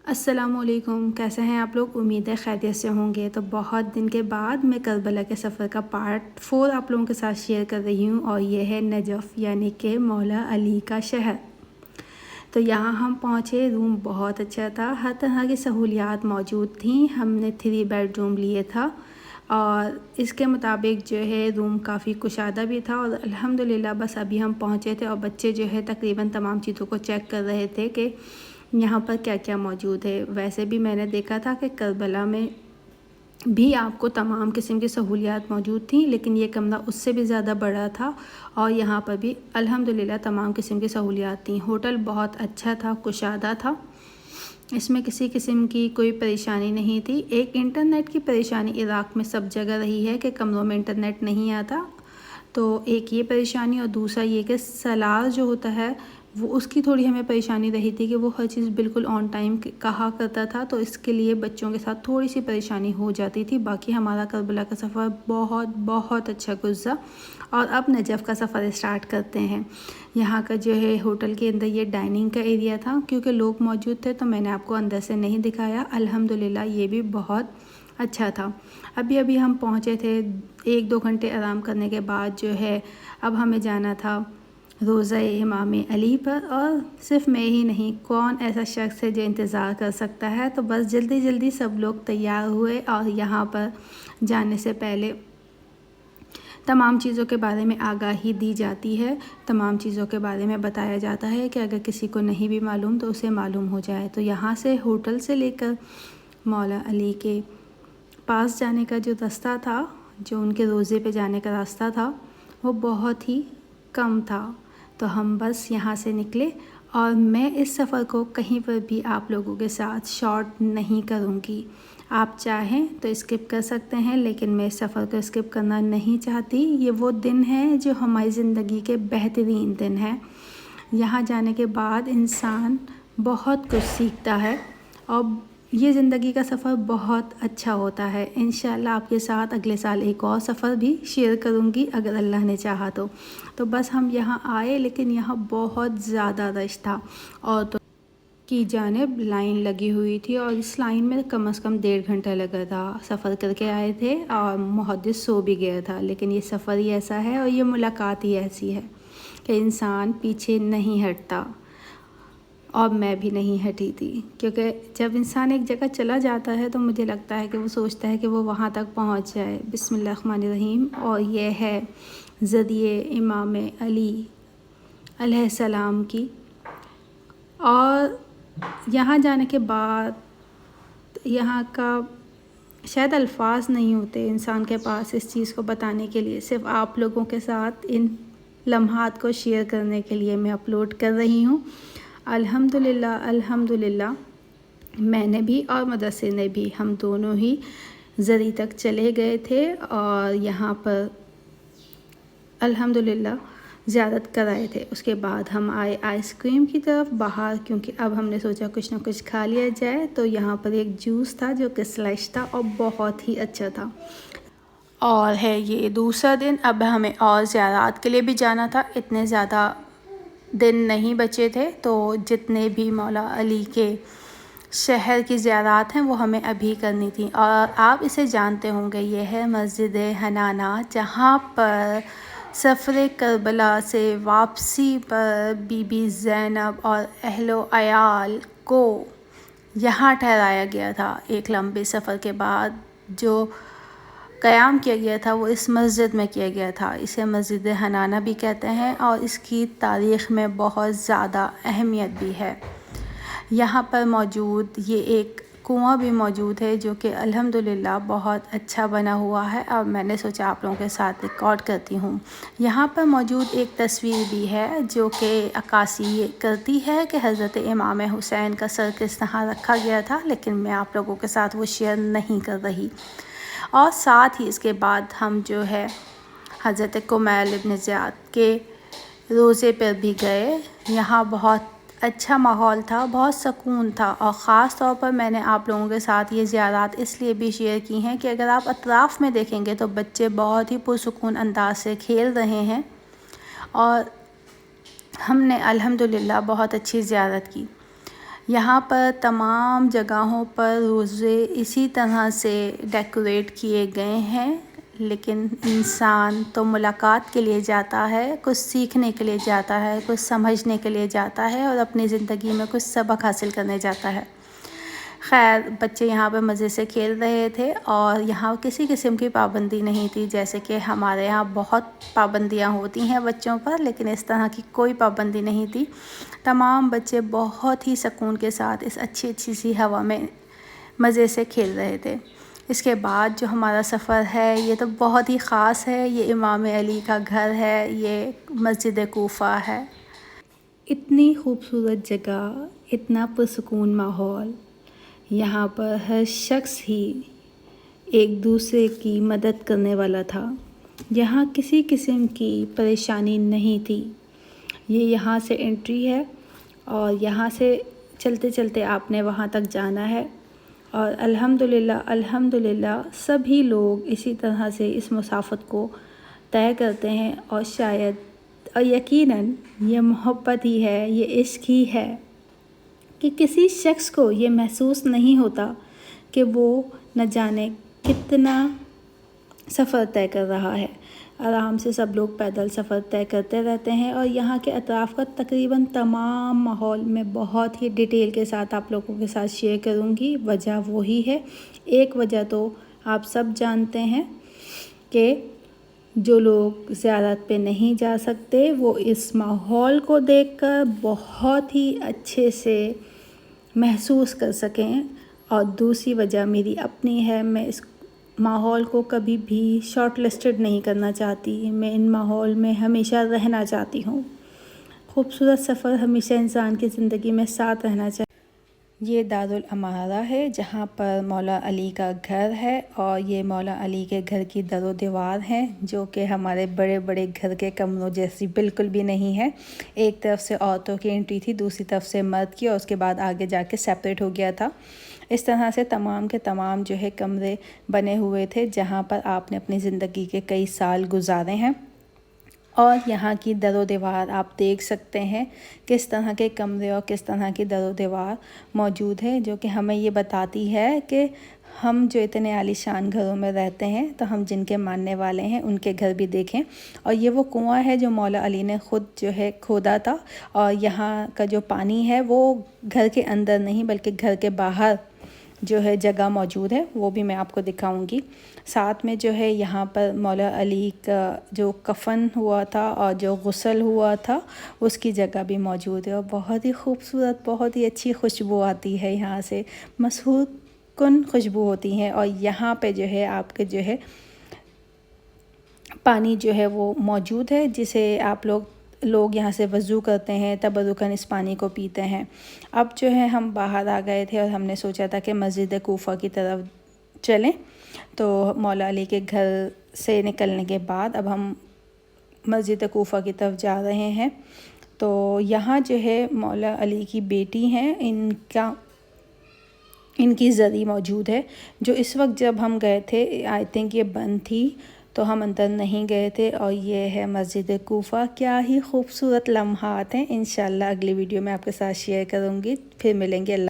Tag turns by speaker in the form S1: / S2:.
S1: السلام علیکم، کیسے ہیں آپ لوگ؟ امید ہے خیریت سے ہوں گے۔ تو بہت دن کے بعد میں کربلا کے سفر کا پارٹ 4 آپ لوگوں کے ساتھ شیئر کر رہی ہوں، اور یہ ہے نجف یعنی کہ مولا علی کا شہر۔ تو یہاں ہم پہنچے، روم بہت اچھا تھا، ہر طرح کی سہولیات موجود تھیں۔ ہم نے 3 بیڈ روم لیے تھا اور اس کے مطابق جو ہے روم کافی کشادہ بھی تھا، اور الحمدللہ بس ابھی ہم پہنچے تھے اور بچے جو ہے تقریباً تمام چیزوں کو چیک کر رہے تھے کہ یہاں پر کیا کیا موجود ہے۔ ویسے بھی میں نے دیکھا تھا کہ کربلا میں بھی آپ کو تمام قسم کی سہولیات موجود تھیں، لیکن یہ کمرہ اس سے بھی زیادہ بڑا تھا، اور یہاں پر بھی الحمدللہ تمام قسم کی سہولیات تھیں۔ ہوٹل بہت اچھا تھا، کشادہ تھا، اس میں کسی قسم کی کوئی پریشانی نہیں تھی۔ ایک انٹرنیٹ کی پریشانی عراق میں سب جگہ رہی ہے کہ کمروں میں انٹرنیٹ نہیں آتا، تو ایک یہ پریشانی، اور دوسرا یہ کہ سلار جو ہوتا ہے وہ اس کی تھوڑی ہمیں پریشانی رہی تھی کہ وہ ہر چیز بالکل آن ٹائم کہا کرتا تھا، تو اس کے لیے بچوں کے ساتھ تھوڑی سی پریشانی ہو جاتی تھی۔ باقی ہمارا کربلا کا سفر بہت بہت اچھا گزرا، اور اب نجف کا سفر اسٹارٹ کرتے ہیں۔ یہاں کا جو ہے ہوٹل کے اندر یہ ڈائننگ کا ایریا تھا، کیونکہ لوگ موجود تھے تو میں نے آپ کو اندر سے نہیں دکھایا۔ الحمدللہ یہ بھی بہت اچھا تھا۔ ابھی ہم پہنچے تھے، 1-2 گھنٹے آرام کرنے کے بعد جو ہے اب ہمیں جانا تھا روضہ امام علی پر، اور صرف میں ہی نہیں، کون ایسا شخص ہے جو انتظار کر سکتا ہے۔ تو بس جلدی سب لوگ تیار ہوئے، اور یہاں پر جانے سے پہلے تمام چیزوں کے بارے میں آگاہی دی جاتی ہے، تمام چیزوں کے بارے میں بتایا جاتا ہے کہ اگر کسی کو نہیں بھی معلوم تو اسے معلوم ہو جائے۔ تو یہاں سے ہوٹل سے لے کر مولا علی کے پاس جانے کا جو راستہ تھا، جو ان کے روضے پہ جانے کا راستہ تھا، وہ بہت ہی کم تھا۔ تو ہم بس یہاں سے نکلے، اور میں اس سفر کو کہیں پر بھی آپ لوگوں کے ساتھ شارٹ نہیں کروں گی۔ آپ چاہیں تو اسکپ کر سکتے ہیں، لیکن میں اس سفر کو اسکپ کرنا نہیں چاہتی۔ یہ وہ دن ہیں جو ہماری زندگی کے بہترین دن ہیں۔ یہاں جانے کے بعد انسان بہت کچھ سیکھتا ہے، اور یہ زندگی کا سفر بہت اچھا ہوتا ہے۔ انشاءاللہ آپ کے ساتھ اگلے سال ایک اور سفر بھی شیئر کروں گی اگر اللہ نے چاہا تو۔ تو بس ہم یہاں آئے، لیکن یہاں بہت زیادہ رش تھا، اور تو کی جانب لائن لگی ہوئی تھی، اور اس لائن میں کم از کم 1.5 گھنٹہ لگا تھا۔ سفر کر کے آئے تھے اور محدث سو بھی گیا تھا، لیکن یہ سفر ہی ایسا ہے اور یہ ملاقات ہی ایسی ہے کہ انسان پیچھے نہیں ہٹتا، اور میں بھی نہیں ہٹی تھی، کیونکہ جب انسان ایک جگہ چلا جاتا ہے تو مجھے لگتا ہے کہ وہ سوچتا ہے کہ وہ وہاں تک پہنچ جائے۔ بسم اللہ الرحمن الرحیم۔ اور یہ ہے ذریعے امام علی علیہ السلام کی، اور یہاں جانے کے بعد یہاں کا شاید الفاظ نہیں ہوتے انسان کے پاس اس چیز کو بتانے کے لیے، صرف آپ لوگوں کے ساتھ ان لمحات کو شیئر کرنے کے لیے میں اپلوڈ کر رہی ہوں۔ الحمدللہ میں نے بھی اور مدثر نے بھی، ہم دونوں ہی زری تک چلے گئے تھے، اور یہاں پر الحمدللہ زیارت کرائے تھے۔ اس کے بعد ہم آئے آئس کریم کی طرف باہر، کیونکہ اب ہم نے سوچا کچھ نہ کچھ کھا لیا جائے۔ تو یہاں پر ایک جوس تھا جو کہ سلیش تھا، اور بہت ہی اچھا تھا۔ اور ہے یہ دوسرا دن، اب ہمیں اور زیارات کے لیے بھی جانا تھا۔ اتنے زیادہ دن نہیں بچے تھے، تو جتنے بھی مولا علی کے شہر کی زیارات ہیں وہ ہمیں ابھی کرنی تھی۔ اور آپ اسے جانتے ہوں گے، یہ ہے مسجد حنانہ، جہاں پر سفر کربلا سے واپسی پر بی بی زینب اور اہل و عیال کو یہاں ٹھہرایا گیا تھا۔ ایک لمبے سفر کے بعد جو قیام کیا گیا تھا وہ اس مسجد میں کیا گیا تھا۔ اسے مسجد حنانہ بھی کہتے ہیں، اور اس کی تاریخ میں بہت زیادہ اہمیت بھی ہے۔ یہاں پر موجود یہ ایک کنواں بھی موجود ہے جو کہ الحمدللہ بہت اچھا بنا ہوا ہے، اور میں نے سوچا آپ لوگوں کے ساتھ ریکارڈ کرتی ہوں۔ یہاں پر موجود ایک تصویر بھی ہے جو کہ عکاسی یہ کرتی ہے کہ حضرت امام حسین کا سر کس طرح رکھا گیا تھا، لیکن میں آپ لوگوں کے ساتھ وہ شیئر نہیں کر رہی۔ اور ساتھ ہی اس کے بعد ہم جو ہے حضرت کمیل ابن زیاد کے روضے پر بھی گئے۔ یہاں بہت اچھا ماحول تھا، بہت سکون تھا، اور خاص طور پر میں نے آپ لوگوں کے ساتھ یہ زیارات اس لیے بھی شیئر کی ہیں کہ اگر آپ اطراف میں دیکھیں گے تو بچے بہت ہی پرسکون انداز سے کھیل رہے ہیں، اور ہم نے الحمدللہ بہت اچھی زیارت کی۔ یہاں پر تمام جگہوں پر روزے اسی طرح سے ڈیکوریٹ کیے گئے ہیں، لیکن انسان تو ملاقات کے لیے جاتا ہے، کچھ سیکھنے کے لیے جاتا ہے، کچھ سمجھنے کے لیے جاتا ہے، اور اپنی زندگی میں کچھ سبق حاصل کرنے جاتا ہے۔ خیر، بچے یہاں پہ مزے سے کھیل رہے تھے اور یہاں کسی قسم کی پابندی نہیں تھی، جیسے کہ ہمارے یہاں بہت پابندیاں ہوتی ہیں بچوں پر، لیکن اس طرح کی کوئی پابندی نہیں تھی۔ تمام بچے بہت ہی سکون کے ساتھ اس اچھی سی ہوا میں مزے سے کھیل رہے تھے۔ اس کے بعد جو ہمارا سفر ہے یہ تو بہت ہی خاص ہے، یہ امام علی کا گھر ہے، یہ مسجد کوفہ ہے۔ اتنی خوبصورت جگہ، اتنا پرسکون ماحول، یہاں پر ہر شخص ہی ایک دوسرے کی مدد کرنے والا تھا۔ یہاں کسی قسم کی پریشانی نہیں تھی۔ یہ یہاں سے انٹری ہے اور یہاں سے چلتے چلتے آپ نے وہاں تک جانا ہے، اور الحمدللہ سبھی لوگ اسی طرح سے اس مسافت کو طے کرتے ہیں، اور شاید اور یقیناً یہ محبت ہی ہے، یہ عشق ہی ہے کہ کسی شخص کو یہ محسوس نہیں ہوتا کہ وہ نہ جانے کتنا سفر طے کر رہا ہے۔ آرام سے سب لوگ پیدل سفر طے کرتے رہتے ہیں، اور یہاں کے اطراف کا تقریباً تمام ماحول میں بہت ہی ڈیٹیل کے ساتھ آپ لوگوں کے ساتھ شیئر کروں گی۔ وجہ وہی ہے، ایک وجہ تو آپ سب جانتے ہیں کہ جو لوگ زیارت پہ نہیں جا سکتے وہ اس ماحول کو دیکھ کر بہت ہی اچھے سے محسوس کر سکیں، اور دوسری وجہ میری اپنی ہے، میں اس ماحول کو کبھی بھی شارٹ لسٹڈ نہیں کرنا چاہتی، میں ان ماحول میں ہمیشہ رہنا چاہتی ہوں۔ خوبصورت سفر ہمیشہ انسان کی زندگی میں ساتھ رہنا چاہیے۔ یہ دارالامارہ ہے جہاں پر مولا علی کا گھر ہے، اور یہ مولا علی کے گھر کی در و دیوار ہیں جو کہ ہمارے بڑے بڑے گھر کے کمروں جیسی بالکل بھی نہیں ہے۔ ایک طرف سے عورتوں کی انٹری تھی، دوسری طرف سے مرد کی، اور اس کے بعد آگے جا کے سیپریٹ ہو گیا تھا۔ اس طرح سے تمام کے تمام جو ہے کمرے بنے ہوئے تھے جہاں پر آپ نے اپنی زندگی کے کئی سال گزارے ہیں، اور یہاں کی در و دیوار آپ دیکھ سکتے ہیں کس طرح کے کمرے اور کس طرح کی در و دیوار موجود ہے، جو کہ ہمیں یہ بتاتی ہے کہ ہم جو اتنے عالی شان گھروں میں رہتے ہیں تو ہم جن کے ماننے والے ہیں ان کے گھر بھی دیکھیں۔ اور یہ وہ کنواں ہے جو مولا علی نے خود جو ہے کھودا تھا، اور یہاں کا جو پانی ہے وہ گھر کے اندر نہیں بلکہ گھر کے باہر جو ہے جگہ موجود ہے، وہ بھی میں آپ کو دکھاؤں گی۔ ساتھ میں جو ہے یہاں پر مولا علی کا جو کفن ہوا تھا اور جو غسل ہوا تھا اس کی جگہ بھی موجود ہے، اور بہت ہی خوبصورت، بہت ہی اچھی خوشبو آتی ہے یہاں سے، مسحور کن خوشبو ہوتی ہیں۔ اور یہاں پہ جو ہے آپ کے جو ہے پانی جو ہے وہ موجود ہے، جسے آپ لوگ یہاں سے وضو کرتے ہیں، تبرکاً اس پانی کو پیتے ہیں۔ اب جو ہے ہم باہر آ گئے تھے اور ہم نے سوچا تھا کہ مسجد کوفہ کی طرف چلیں، تو مولا علی کے گھر سے نکلنے کے بعد اب ہم مسجد کوفہ کی طرف جا رہے ہیں۔ تو یہاں جو ہے مولا علی کی بیٹی ہیں، ان کی زری موجود ہے، جو اس وقت جب ہم گئے تھے آئی تھنک یہ بند تھی، تو ہم اندر نہیں گئے تھے۔ اور یہ ہے مسجد کوفہ، کیا ہی خوبصورت لمحات ہیں۔ انشاءاللہ اگلی ویڈیو میں آپ کے ساتھ شیئر کروں گی، پھر ملیں گے۔ اللہ